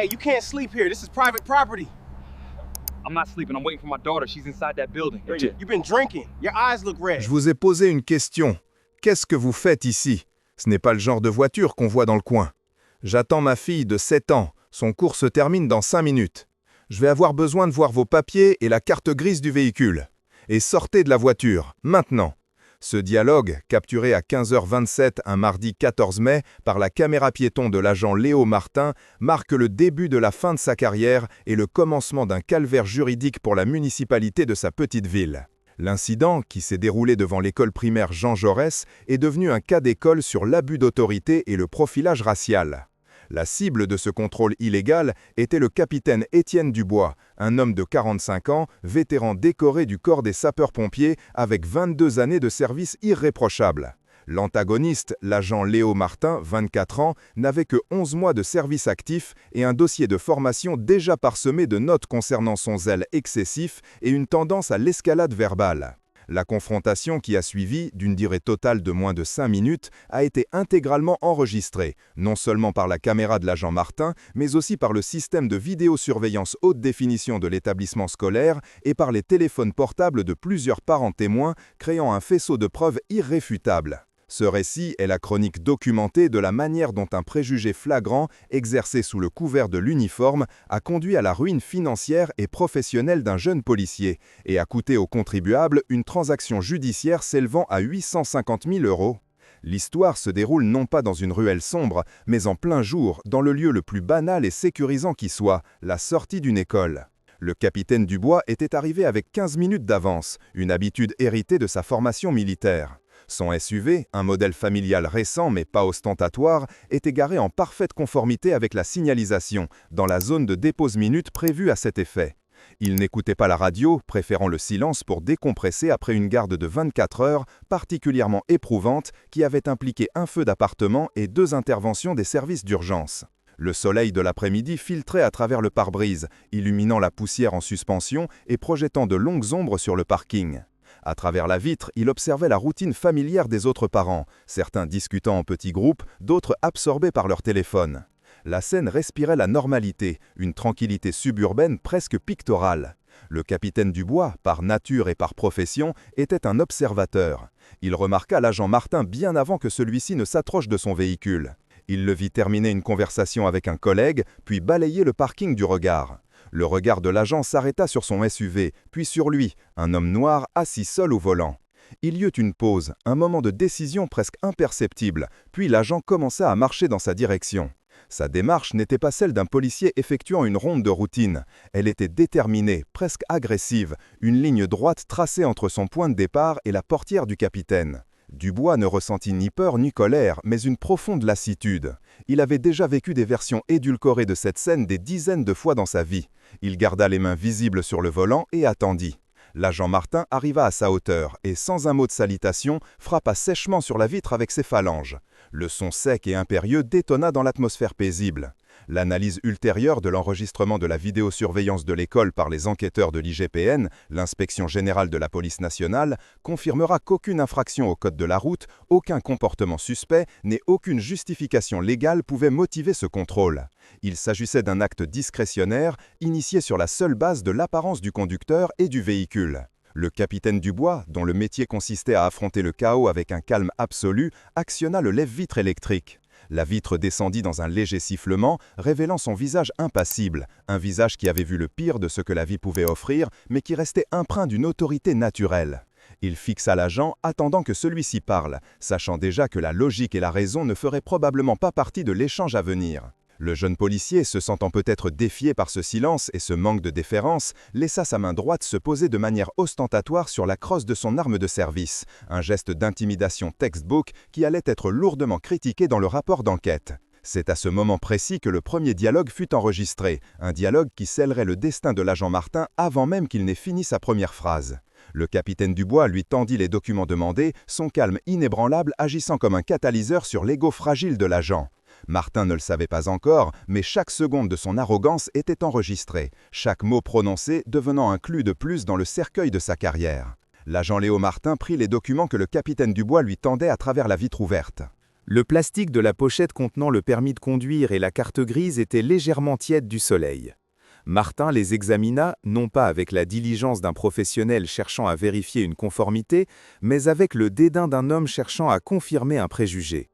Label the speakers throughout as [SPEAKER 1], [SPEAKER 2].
[SPEAKER 1] Hey, you can't sleep here. This is private property.
[SPEAKER 2] I'm not sleeping. I'm waiting for my daughter. She's inside that building.
[SPEAKER 1] You've been drinking. Your eyes look red.
[SPEAKER 3] Je vous ai posé une question. Qu'est-ce que vous faites ici? Ce n'est pas le genre de voiture qu'on voit dans le coin. J'attends ma fille de 7 ans. Son cours se termine dans 5 minutes. Je vais avoir besoin de voir vos papiers et la carte grise du véhicule. Et sortez de la voiture, maintenant. Ce dialogue, capturé à 15h27 un mardi 14 mai par la caméra piéton de l'agent Léo Martin, marque le début de la fin de sa carrière et le commencement d'un calvaire juridique pour la municipalité de sa petite ville. L'incident, qui s'est déroulé devant l'école primaire Jean Jaurès, est devenu un cas d'école sur l'abus d'autorité et le profilage racial. La cible de ce contrôle illégal était le capitaine Étienne Dubois, un homme de 45 ans, vétéran décoré du corps des sapeurs-pompiers avec 22 années de service irréprochable. L'antagoniste, l'agent Léo Martin, 24 ans, n'avait que 11 mois de service actif et un dossier de formation déjà parsemé de notes concernant son zèle excessif et une tendance à l'escalade verbale. La confrontation qui a suivi, d'une durée totale de moins de 5 minutes, a été intégralement enregistrée, non seulement par la caméra de l'agent Martin, mais aussi par le système de vidéosurveillance haute définition de l'établissement scolaire et par les téléphones portables de plusieurs parents témoins, créant un faisceau de preuves irréfutables. Ce récit est la chronique documentée de la manière dont un préjugé flagrant, exercé sous le couvert de l'uniforme, a conduit à la ruine financière et professionnelle d'un jeune policier et a coûté aux contribuables une transaction judiciaire s'élevant à 850 000 €. L'histoire se déroule non pas dans une ruelle sombre, mais en plein jour, dans le lieu le plus banal et sécurisant qui soit, la sortie d'une école. Le capitaine Dubois était arrivé avec 15 minutes d'avance, une habitude héritée de sa formation militaire. Son SUV, un modèle familial récent mais pas ostentatoire, était garé en parfaite conformité avec la signalisation, dans la zone de dépose minute prévue à cet effet. Il n'écoutait pas la radio, préférant le silence pour décompresser après une garde de 24 heures, particulièrement éprouvante, qui avait impliqué un feu d'appartement et 2 interventions des services d'urgence. Le soleil de l'après-midi filtrait à travers le pare-brise, illuminant la poussière en suspension et projetant de longues ombres sur le parking. À travers la vitre, il observait la routine familière des autres parents, certains discutant en petits groupes, d'autres absorbés par leur téléphone. La scène respirait la normalité, une tranquillité suburbaine presque pictorale. Le capitaine Dubois, par nature et par profession, était un observateur. Il remarqua l'agent Martin bien avant que celui-ci ne s'approche de son véhicule. Il le vit terminer une conversation avec un collègue, puis balayer le parking du regard. Le regard de l'agent s'arrêta sur son SUV, puis sur lui, un homme noir assis seul au volant. Il y eut une pause, un moment de décision presque imperceptible, puis l'agent commença à marcher dans sa direction. Sa démarche n'était pas celle d'un policier effectuant une ronde de routine. Elle était déterminée, presque agressive, une ligne droite tracée entre son point de départ et la portière du capitaine. Dubois ne ressentit ni peur ni colère, mais une profonde lassitude. Il avait déjà vécu des versions édulcorées de cette scène des dizaines de fois dans sa vie. Il garda les mains visibles sur le volant et attendit. L'agent Martin arriva à sa hauteur et, sans un mot de salutation, frappa sèchement sur la vitre avec ses phalanges. Le son sec et impérieux détonna dans l'atmosphère paisible. L'analyse ultérieure de l'enregistrement de la vidéosurveillance de l'école par les enquêteurs de l'IGPN, l'Inspection générale de la police nationale, confirmera qu'aucune infraction au code de la route, aucun comportement suspect, ni aucune justification légale pouvait motiver ce contrôle. Il s'agissait d'un acte discrétionnaire, initié sur la seule base de l'apparence du conducteur et du véhicule. Le capitaine Dubois, dont le métier consistait à affronter le chaos avec un calme absolu, actionna le lève-vitre électrique. La vitre descendit dans un léger sifflement, révélant son visage impassible, un visage qui avait vu le pire de ce que la vie pouvait offrir, mais qui restait empreint d'une autorité naturelle. Il fixa l'agent, attendant que celui-ci parle, sachant déjà que la logique et la raison ne feraient probablement pas partie de l'échange à venir. Le jeune policier, se sentant peut-être défié par ce silence et ce manque de déférence, laissa sa main droite se poser de manière ostentatoire sur la crosse de son arme de service, un geste d'intimidation textbook qui allait être lourdement critiqué dans le rapport d'enquête. C'est à ce moment précis que le premier dialogue fut enregistré, un dialogue qui scellerait le destin de l'agent Martin avant même qu'il n'ait fini sa première phrase. Le capitaine Dubois lui tendit les documents demandés, son calme inébranlable agissant comme un catalyseur sur l'ego fragile de l'agent. Martin ne le savait pas encore, mais chaque seconde de son arrogance était enregistrée, chaque mot prononcé devenant un clou de plus dans le cercueil de sa carrière. L'agent Léo Martin prit les documents que le capitaine Dubois lui tendait à travers la vitre ouverte. Le plastique de la pochette contenant le permis de conduire et la carte grise était légèrement tiède du soleil. Martin les examina, non pas avec la diligence d'un professionnel cherchant à vérifier une conformité, mais avec le dédain d'un homme cherchant à confirmer un préjugé.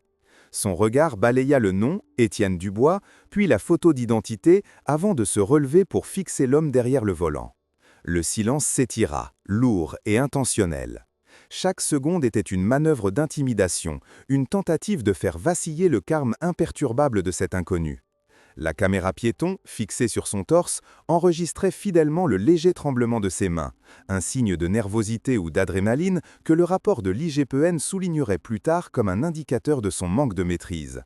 [SPEAKER 3] Son regard balaya le nom, Étienne Dubois, puis la photo d'identité, avant de se relever pour fixer l'homme derrière le volant. Le silence s'étira, lourd et intentionnel. Chaque seconde était une manœuvre d'intimidation, une tentative de faire vaciller le calme imperturbable de cet inconnu. La caméra piéton, fixée sur son torse, enregistrait fidèlement le léger tremblement de ses mains, un signe de nervosité ou d'adrénaline que le rapport de l'IGPN soulignerait plus tard comme un indicateur de son manque de maîtrise.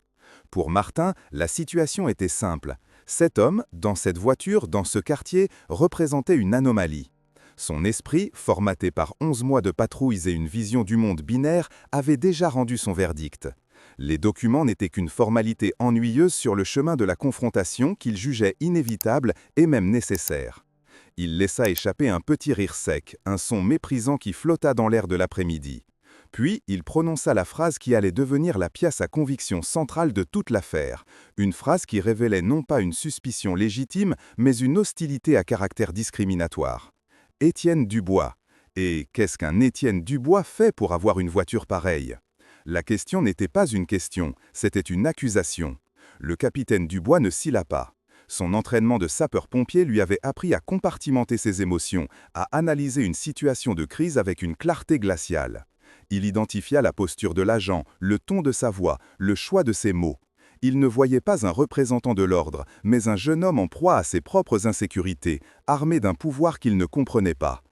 [SPEAKER 3] Pour Martin, la situation était simple. Cet homme, dans cette voiture, dans ce quartier, représentait une anomalie. Son esprit, formaté par 11 mois de patrouilles et une vision du monde binaire, avait déjà rendu son verdict. Les documents n'étaient qu'une formalité ennuyeuse sur le chemin de la confrontation qu'il jugeait inévitable et même nécessaire. Il laissa échapper un petit rire sec, un son méprisant qui flotta dans l'air de l'après-midi. Puis, il prononça la phrase qui allait devenir la pièce à conviction centrale de toute l'affaire, une phrase qui révélait non pas une suspicion légitime, mais une hostilité à caractère discriminatoire. Étienne Dubois. Et qu'est-ce qu'un Étienne Dubois fait pour avoir une voiture pareille ? La question n'était pas une question, c'était une accusation. Le capitaine Dubois ne cilla pas. Son entraînement de sapeur-pompier lui avait appris à compartimenter ses émotions, à analyser une situation de crise avec une clarté glaciale. Il identifia la posture de l'agent, le ton de sa voix, le choix de ses mots. Il ne voyait pas un représentant de l'ordre, mais un jeune homme en proie à ses propres insécurités, armé d'un pouvoir qu'il ne comprenait pas.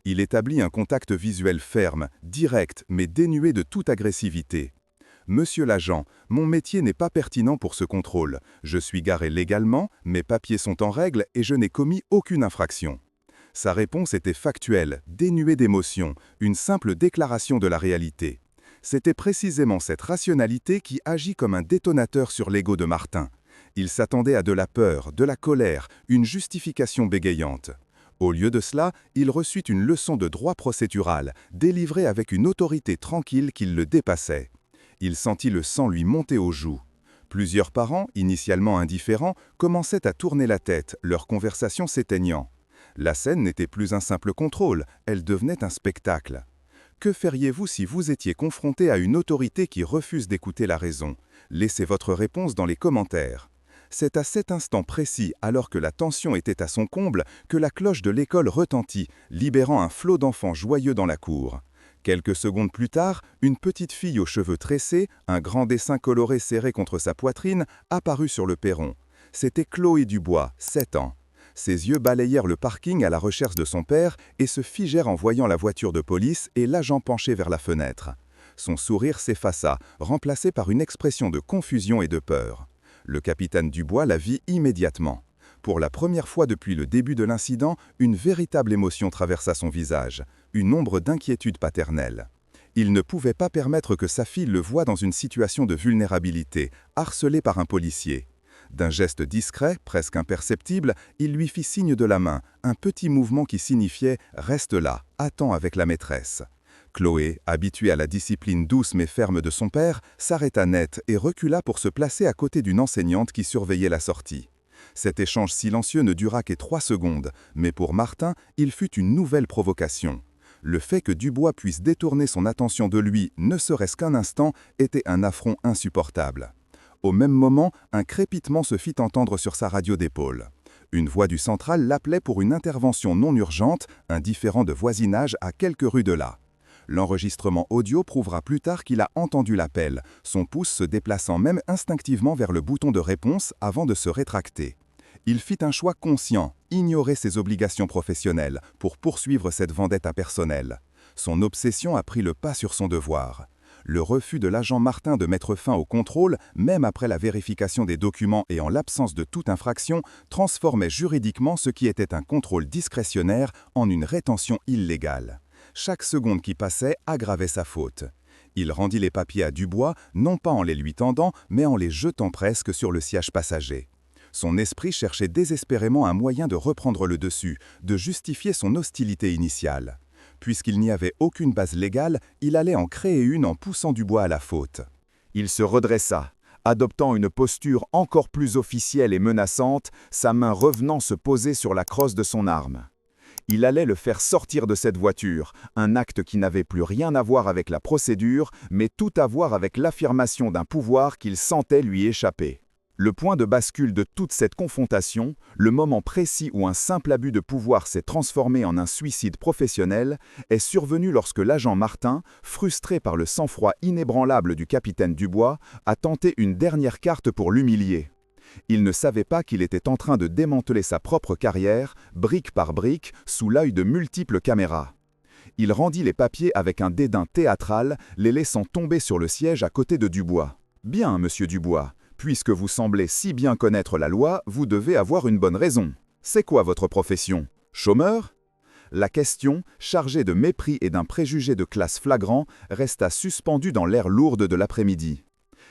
[SPEAKER 3] Il établit un contact visuel ferme, direct, mais dénué de toute agressivité. « Monsieur l'agent, mon métier n'est pas pertinent pour ce contrôle. Je suis garé légalement, mes papiers sont en règle et je n'ai commis aucune infraction. » Sa réponse était factuelle, dénuée d'émotion, une simple déclaration de la réalité. C'était précisément cette rationalité qui agit comme un détonateur sur l'ego de Martin. Il s'attendait à de la peur, de la colère, une justification bégayante. Au lieu de cela, il reçut une leçon de droit procédural, délivrée avec une autorité tranquille qui le dépassait. Il sentit le sang lui monter aux joues. Plusieurs parents, initialement indifférents, commençaient à tourner la tête, leur conversation s'éteignant. La scène n'était plus un simple contrôle, elle devenait un spectacle. Que feriez-vous si vous étiez confronté à une autorité qui refuse d'écouter la raison? Laissez votre réponse dans les commentaires. C'est à cet instant précis, alors que la tension était à son comble, que la cloche de l'école retentit, libérant un flot d'enfants joyeux dans la cour. Quelques secondes plus tard, une petite fille aux cheveux tressés, un grand dessin coloré serré contre sa poitrine, apparut sur le perron. C'était Chloé Dubois, 7 ans. Ses yeux balayèrent le parking à la recherche de son père et se figèrent en voyant la voiture de police et l'agent penché vers la fenêtre. Son sourire s'effaça, remplacé par une expression de confusion et de peur. Le capitaine Dubois la vit immédiatement. Pour la première fois depuis le début de l'incident, une véritable émotion traversa son visage, une ombre d'inquiétude paternelle. Il ne pouvait pas permettre que sa fille le voie dans une situation de vulnérabilité, harcelée par un policier. D'un geste discret, presque imperceptible, il lui fit signe de la main, un petit mouvement qui signifiait « reste là, attends avec la maîtresse ». Chloé, habituée à la discipline douce mais ferme de son père, s'arrêta net et recula pour se placer à côté d'une enseignante qui surveillait la sortie. Cet échange silencieux ne dura que 3 secondes, mais pour Martin, il fut une nouvelle provocation. Le fait que Dubois puisse détourner son attention de lui, ne serait-ce qu'un instant, était un affront insupportable. Au même moment, un crépitement se fit entendre sur sa radio d'épaule. Une voix du central l'appelait pour une intervention non urgente, un différend de voisinage à quelques rues de là. L'enregistrement audio prouvera plus tard qu'il a entendu l'appel, son pouce se déplaçant même instinctivement vers le bouton de réponse avant de se rétracter. Il fit un choix conscient, ignorer ses obligations professionnelles, pour poursuivre cette vendette impersonnelle. Son obsession a pris le pas sur son devoir. Le refus de l'agent Martin de mettre fin au contrôle, même après la vérification des documents et en l'absence de toute infraction, transformait juridiquement ce qui était un contrôle discrétionnaire en une rétention illégale. Chaque seconde qui passait aggravait sa faute. Il rendit les papiers à Dubois, non pas en les lui tendant, mais en les jetant presque sur le siège passager. Son esprit cherchait désespérément un moyen de reprendre le dessus, de justifier son hostilité initiale. Puisqu'il n'y avait aucune base légale, il allait en créer une en poussant Dubois à la faute.
[SPEAKER 4] Il se redressa, adoptant une posture encore plus officielle et menaçante, sa main revenant se poser sur la crosse de son arme. Il allait le faire sortir de cette voiture, un acte qui n'avait plus rien à voir avec la procédure, mais tout à voir avec l'affirmation d'un pouvoir qu'il sentait lui échapper. Le point de bascule de toute cette confrontation, le moment précis où un simple abus de pouvoir s'est transformé en un suicide professionnel, est survenu lorsque l'agent Martin, frustré par le sang-froid inébranlable du capitaine Dubois, a tenté une dernière carte pour l'humilier. Il ne savait pas qu'il était en train de démanteler sa propre carrière, brique par brique, sous l'œil de multiples caméras. Il rendit les papiers avec un dédain théâtral, les laissant tomber sur le siège à côté de Dubois. « Bien, monsieur Dubois. Puisque vous semblez si bien connaître la loi, vous devez avoir une bonne raison. C'est quoi votre profession? Chômeur ?» La question, chargée de mépris et d'un préjugé de classe flagrant, resta suspendue dans l'air lourde de l'après-midi.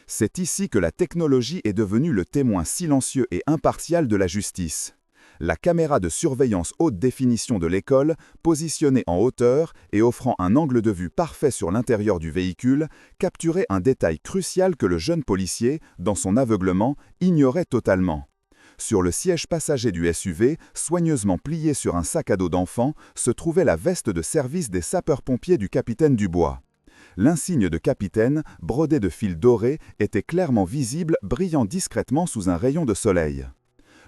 [SPEAKER 4] C'est ici que la technologie est devenue le témoin silencieux et impartial de la justice. La caméra de surveillance haute définition de l'école, positionnée en hauteur et offrant un angle de vue parfait sur l'intérieur du véhicule, capturait un détail crucial que le jeune policier, dans son aveuglement, ignorait totalement. Sur le siège passager du SUV, soigneusement plié sur un sac à dos d'enfant, se trouvait la veste de service des sapeurs-pompiers du capitaine Dubois. L'insigne de capitaine, brodé de fils dorés, était clairement visible, brillant discrètement sous un rayon de soleil.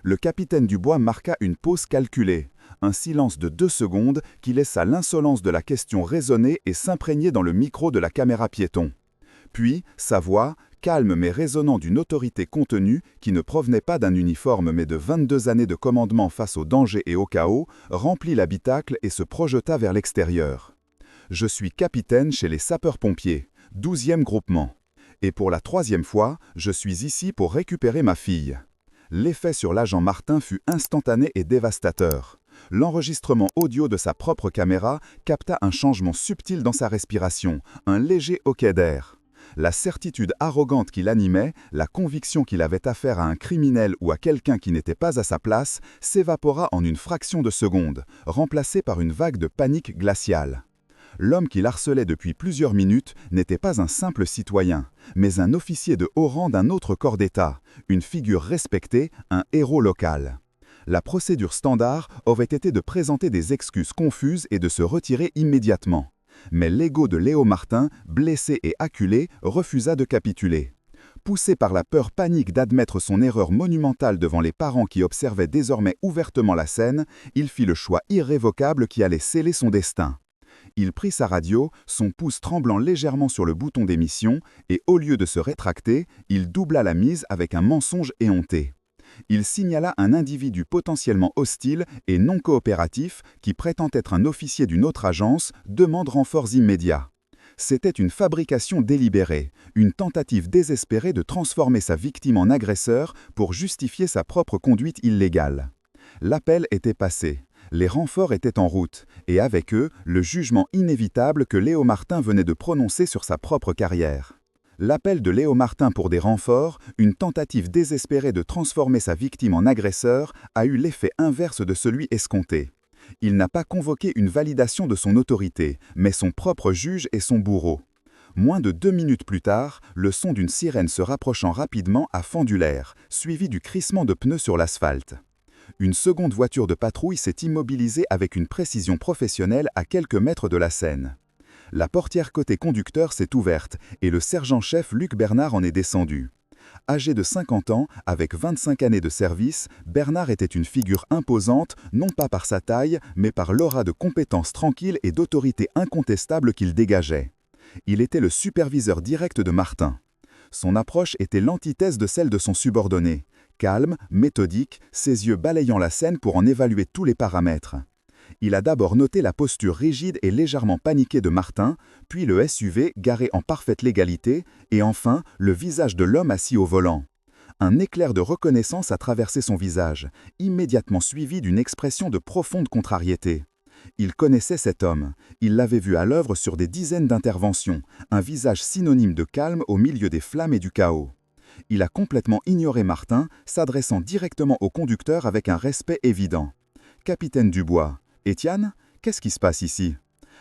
[SPEAKER 4] Le capitaine Dubois marqua une pause calculée, un silence de 2 secondes qui laissa l'insolence de la question résonner et s'imprégner dans le micro de la caméra piéton. Puis, sa voix, calme mais résonnant d'une autorité contenue qui ne provenait pas d'un uniforme mais de 22 années de commandement face au danger et au chaos, remplit l'habitacle et se projeta vers l'extérieur. « Je suis capitaine chez les sapeurs-pompiers, 12e groupement. Et pour la 3e fois, je suis ici pour récupérer ma fille. » L'effet sur l'agent Martin fut instantané et dévastateur. L'enregistrement audio de sa propre caméra capta un changement subtil dans sa respiration, un léger hoquet d'air. La certitude arrogante qui l'animait, la conviction qu'il avait affaire à un criminel ou à quelqu'un qui n'était pas à sa place, s'évapora en une fraction de seconde, remplacée par une vague de panique glaciale. L'homme qu'il harcelait depuis plusieurs minutes n'était pas un simple citoyen, mais un officier de haut rang d'un autre corps d'État, une figure respectée, un héros local. La procédure standard aurait été de présenter des excuses confuses et de se retirer immédiatement. Mais l'ego de Léo Martin, blessé et acculé, refusa de capituler. Poussé par la peur panique d'admettre son erreur monumentale devant les parents qui observaient désormais ouvertement la scène, il fit le choix irrévocable qui allait sceller son destin. Il prit sa radio, son pouce tremblant légèrement sur le bouton d'émission, et au lieu de se rétracter, il doubla la mise avec un mensonge éhonté. Il signala un individu potentiellement hostile et non coopératif qui prétend être un officier d'une autre agence, demande renforts immédiats. C'était une fabrication délibérée, une tentative désespérée de transformer sa victime en agresseur pour justifier sa propre conduite illégale. L'appel était passé. Les renforts étaient en route, et avec eux, le jugement inévitable que Léo Martin venait de prononcer sur sa propre carrière. L'appel de Léo Martin pour des renforts, une tentative désespérée de transformer sa victime en agresseur, a eu l'effet inverse de celui escompté. Il n'a pas convoqué une validation de son autorité, mais son propre juge et son bourreau. Moins de 2 minutes plus tard, le son d'une sirène se rapprochant rapidement a fendu l'air, suivi du crissement de pneus sur l'asphalte. Une seconde voiture de patrouille s'est immobilisée avec une précision professionnelle à quelques mètres de la scène. La portière côté conducteur s'est ouverte et le sergent-chef Luc Bernard en est descendu. Âgé de 50 ans, avec 25 années de service, Bernard était une figure imposante, non pas par sa taille, mais par l'aura de compétence tranquille et d'autorité incontestable qu'il dégageait. Il était le superviseur direct de Martin. Son approche était l'antithèse de celle de son subordonné. Calme, méthodique, ses yeux balayant la scène pour en évaluer tous les paramètres. Il a d'abord noté la posture rigide et légèrement paniquée de Martin, puis le SUV garé en parfaite légalité, et enfin le visage de l'homme assis au volant. Un éclair de reconnaissance a traversé son visage, immédiatement suivi d'une expression de profonde contrariété. Il connaissait cet homme, il l'avait vu à l'œuvre sur des dizaines d'interventions, un visage synonyme de calme au milieu des flammes et du chaos. Il a complètement ignoré Martin, s'adressant directement au conducteur avec un respect évident. « Capitaine Dubois, Étienne, qu'est-ce qui se passe ici ?»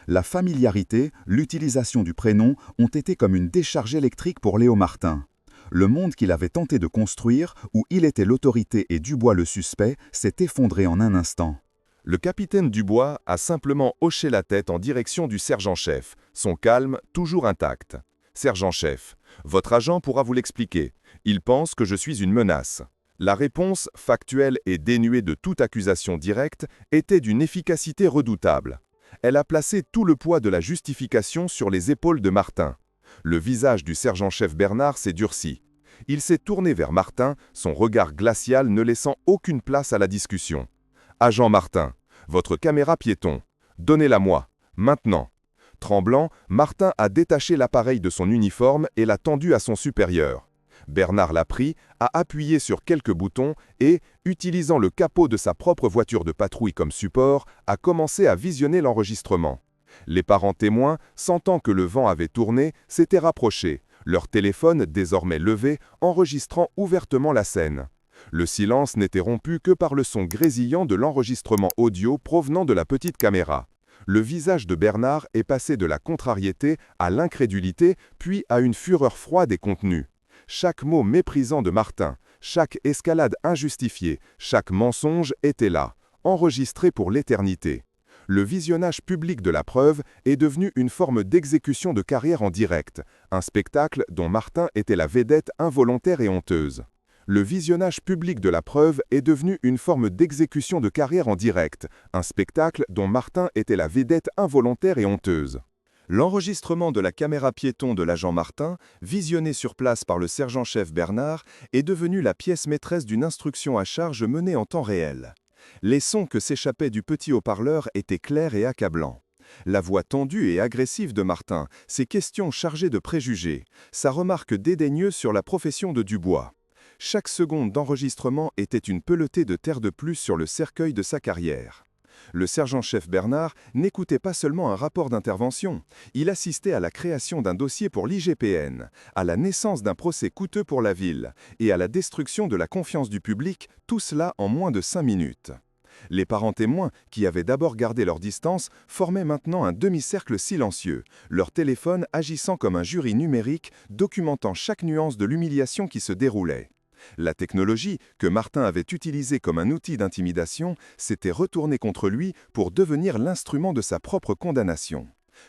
[SPEAKER 4] La familiarité, l'utilisation du prénom ont été comme une décharge électrique pour Léo Martin. Le monde qu'il avait tenté de construire, où il était l'autorité et Dubois le suspect, s'est effondré en un instant.
[SPEAKER 3] Le capitaine Dubois a simplement hoché la tête en direction du sergent-chef, son calme toujours intact. Sergent-chef, votre agent pourra vous l'expliquer. Il pense que je suis une menace. La réponse, factuelle et dénuée de toute accusation directe, était d'une efficacité redoutable. Elle a placé tout le poids de la justification sur les épaules de Martin. Le visage du sergent-chef Bernard s'est durci. Il s'est tourné vers Martin, son regard glacial ne laissant aucune place à la discussion. « Agent Martin, votre caméra piéton. Donnez-la-moi, maintenant. » Tremblant, Martin a détaché l'appareil de son uniforme et l'a tendu à son supérieur. Bernard l'a pris, a appuyé sur quelques boutons et, utilisant le capot de sa propre voiture de patrouille comme support, a commencé à visionner l'enregistrement. Les parents témoins, sentant que le vent avait tourné, s'étaient rapprochés, leur téléphone désormais levé, enregistrant ouvertement la scène. Le silence n'était rompu que par le son grésillant de l'enregistrement audio provenant de la petite caméra. Le visage de Bernard est passé de la contrariété à l'incrédulité, puis à une fureur froide et contenue. Chaque mot méprisant de Martin, chaque escalade injustifiée, chaque mensonge était là, enregistré pour l'éternité. Le visionnage public de la preuve est devenu une forme d'exécution de carrière en direct, un spectacle dont Martin était la vedette involontaire et honteuse. Le visionnage public de la preuve est devenu une forme d'exécution de carrière en direct, un spectacle dont Martin était la vedette involontaire et honteuse. L'enregistrement de la caméra piéton de l'agent Martin, visionné sur place par le sergent-chef Bernard, est devenu la pièce maîtresse d'une instruction à charge menée en temps réel. Les sons que s'échappaient du petit haut-parleur étaient clairs et accablants. La voix tendue et agressive de Martin, ses questions chargées de préjugés, sa remarque dédaigneuse sur la profession de Dubois. Chaque seconde d'enregistrement était une pelletée de terre de plus sur le cercueil de sa carrière. Le sergent-chef Bernard n'écoutait pas seulement un rapport d'intervention, il assistait à la création d'un dossier pour l'IGPN, à la naissance d'un procès coûteux pour la ville et à la destruction de la confiance du public, tout cela en moins de 5 minutes. Les parents témoins, qui avaient d'abord gardé leur distance, formaient maintenant un demi-cercle silencieux, leur téléphone agissant comme un jury numérique documentant chaque nuance de l'humiliation qui se déroulait. La technologie, que Martin avait utilisée comme un outil d'intimidation, s'était retournée contre lui pour devenir l'instrument de sa propre condamnation.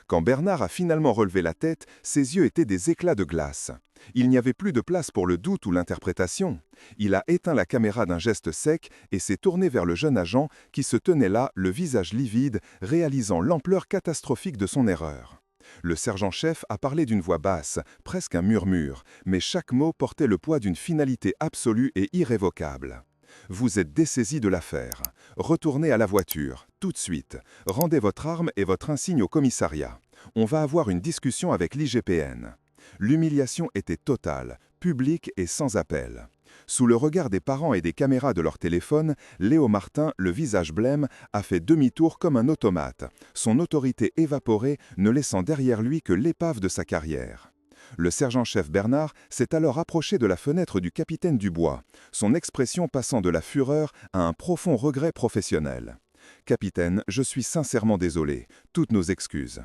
[SPEAKER 3] Quand Bernard a finalement relevé la tête, ses yeux étaient des éclats de glace. Il n'y avait plus de place pour le doute ou l'interprétation. Il a éteint la caméra d'un geste sec et s'est tourné vers le jeune agent qui se tenait là, le visage livide, réalisant l'ampleur catastrophique de son erreur. Le sergent-chef a parlé d'une voix basse, presque un murmure, mais chaque mot portait le poids d'une finalité absolue et irrévocable. « Vous êtes dessaisi de l'affaire. Retournez à la voiture, tout de suite. Rendez votre arme et votre insigne au commissariat. On va avoir une discussion avec l'IGPN. » L'humiliation était totale, publique et sans appel. Sous le regard des parents et des caméras de leur téléphone, Léo Martin, le visage blême, a fait demi-tour comme un automate, son autorité évaporée ne laissant derrière lui que l'épave de sa carrière. Le sergent-chef Bernard s'est alors approché de la fenêtre du capitaine Dubois, son expression passant de la fureur à un profond regret professionnel. « Capitaine, je suis sincèrement désolé. Toutes nos excuses. »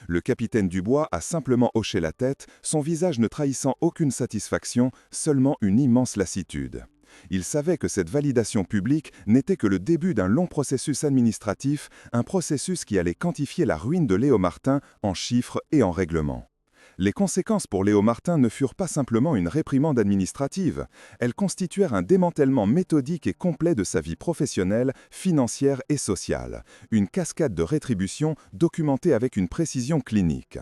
[SPEAKER 3] Le capitaine Dubois a simplement hoché la tête, son visage ne trahissant aucune satisfaction, seulement une immense lassitude. Il savait que cette validation publique n'était que le début d'un long processus administratif, un processus qui allait quantifier la ruine de Léo Martin en chiffres et en règlements. Les conséquences pour Léo Martin ne furent pas simplement une réprimande administrative, elles constituèrent un démantèlement méthodique et complet de sa vie professionnelle, financière et sociale, une cascade de rétribution documentée avec une précision clinique.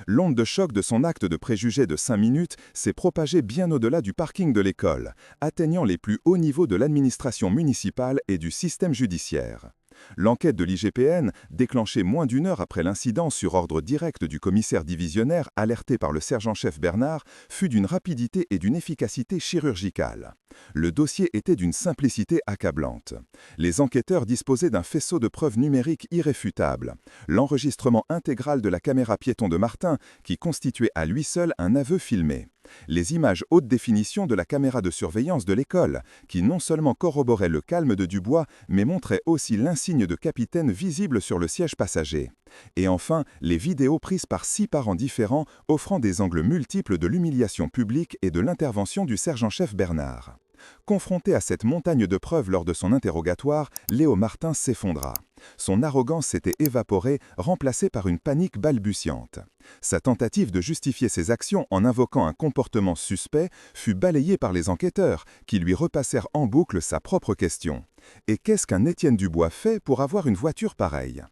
[SPEAKER 3] L'onde de choc de son acte de préjugé de 5 minutes s'est propagée bien au-delà du parking de l'école, atteignant les plus hauts niveaux de l'administration municipale et du système judiciaire. L'enquête de l'IGPN, déclenchée moins d'une heure après l'incident sur ordre direct du commissaire divisionnaire alerté par le sergent-chef Bernard, fut d'une rapidité et d'une efficacité chirurgicale. Le dossier était d'une simplicité accablante. Les enquêteurs disposaient d'un faisceau de preuves numériques irréfutables. L'enregistrement intégral de la caméra piéton de Martin, qui constituait à lui seul un aveu filmé.
[SPEAKER 4] Les images haute définition de la caméra de surveillance de l'école, qui non seulement corroborait le calme de Dubois, mais montrait aussi l'insigne de capitaine visible sur le siège passager. Et enfin, les vidéos prises par 6 parents différents, offrant des angles multiples de l'humiliation publique et de l'intervention du sergent-chef Bernard. Confronté à cette montagne de preuves lors de son interrogatoire, Léo Martin s'effondra. Son arrogance s'était évaporée, remplacée par une panique balbutiante. Sa tentative de justifier ses actions en invoquant un comportement suspect fut balayée par les enquêteurs, qui lui repassèrent en boucle sa propre question. Et qu'est-ce qu'un Étienne Dubois fait pour avoir une voiture pareille ?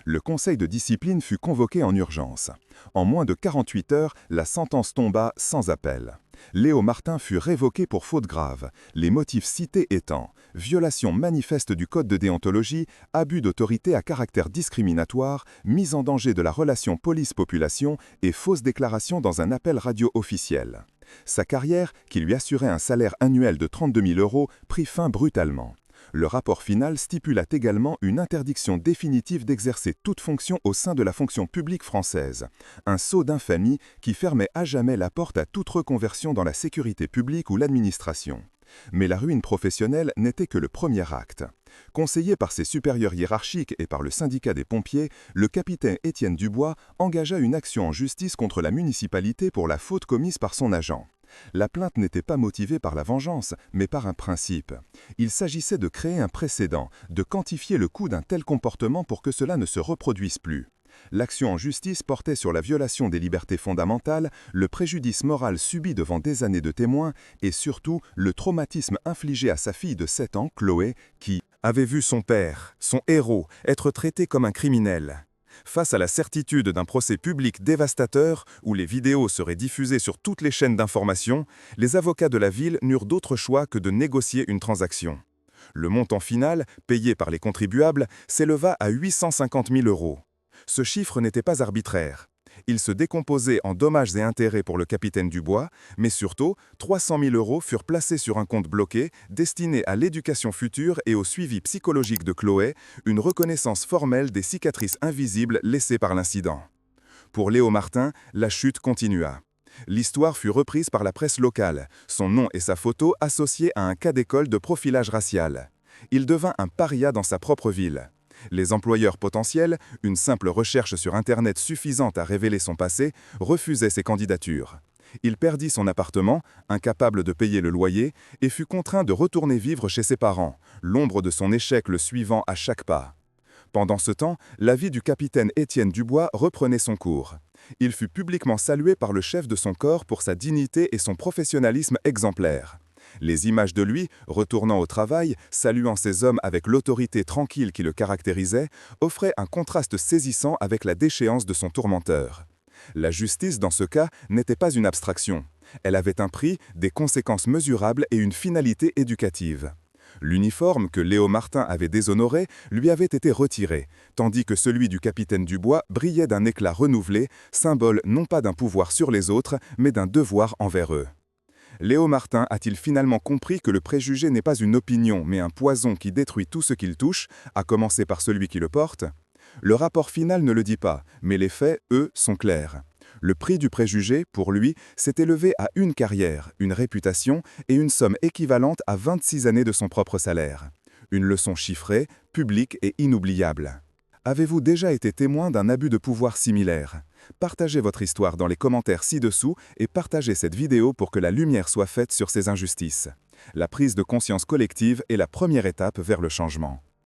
[SPEAKER 4] Le conseil de discipline fut convoqué en urgence. En moins de 48 heures, la sentence tomba sans appel. Léo Martin fut révoqué pour faute grave, les motifs cités étant violation manifeste du code de déontologie, abus d'autorité à caractère discriminatoire, mise en danger de la relation police-population et fausse déclaration dans un appel radio officiel. Sa carrière, qui lui assurait un salaire annuel de 32 000 €, prit fin brutalement. Le rapport final stipula également une interdiction définitive d'exercer toute fonction au sein de la fonction publique française, un sceau d'infamie qui fermait à jamais la porte à toute reconversion dans la sécurité publique ou l'administration. Mais la ruine professionnelle n'était que le premier acte. Conseillé par ses supérieurs hiérarchiques et par le syndicat des pompiers, le capitaine Étienne Dubois engagea une action en justice contre la municipalité pour la faute commise par son agent. La plainte n'était pas motivée par la vengeance, mais par un principe. Il s'agissait de créer un précédent, de quantifier le coût d'un tel comportement pour que cela ne se reproduise plus. L'action en justice portait sur la violation des libertés fondamentales, le préjudice moral subi devant des années de témoins et surtout le traumatisme infligé à sa fille de 7 ans, Chloé, qui avait vu son père, son héros, être traité comme un criminel. Face à la certitude d'un procès public dévastateur où les vidéos seraient diffusées sur toutes les chaînes d'information, les avocats de la ville n'eurent d'autre choix que de négocier une transaction. Le montant final, payé par les contribuables, s'éleva à 850 000 €. Ce chiffre n'était pas arbitraire. Il se décomposait en dommages et intérêts pour le capitaine Dubois, mais surtout, 300 000 € furent placés sur un compte bloqué destiné à l'éducation future et au suivi psychologique de Chloé, une reconnaissance formelle des cicatrices invisibles laissées par l'incident. Pour Léo Martin, la chute continua. L'histoire fut reprise par la presse locale, son nom et sa photo associés à un cas d'école de profilage racial. Il devint un paria dans sa propre ville. Les employeurs potentiels, une simple recherche sur Internet suffisante à révéler son passé, refusaient ses candidatures. Il perdit son appartement, incapable de payer le loyer, et fut contraint de retourner vivre chez ses parents, l'ombre de son échec le suivant à chaque pas. Pendant ce temps, la vie du capitaine Étienne Dubois reprenait son cours. Il fut publiquement salué par le chef de son corps pour sa dignité et son professionnalisme exemplaire. Les images de lui, retournant au travail, saluant ses hommes avec l'autorité tranquille qui le caractérisait, offraient un contraste saisissant avec la déchéance de son tourmenteur. La justice, dans ce cas, n'était pas une abstraction. Elle avait un prix, des conséquences mesurables et une finalité éducative. L'uniforme que Léo Martin avait déshonoré lui avait été retiré, tandis que celui du capitaine Dubois brillait d'un éclat renouvelé, symbole non pas d'un pouvoir sur les autres, mais d'un devoir envers eux. Léo Martin a-t-il finalement compris que le préjugé n'est pas une opinion, mais un poison qui détruit tout ce qu'il touche, à commencer par celui qui le porte? Le rapport final ne le dit pas, mais les faits, eux, sont clairs. Le prix du préjugé, pour lui, s'est élevé à une carrière, une réputation et une somme équivalente à 26 années de son propre salaire. Une leçon chiffrée, publique et inoubliable. Avez-vous déjà été témoin d'un abus de pouvoir similaire? Partagez votre histoire dans les commentaires ci-dessous et partagez cette vidéo pour que la lumière soit faite sur ces injustices. La prise de conscience collective est la première étape vers le changement.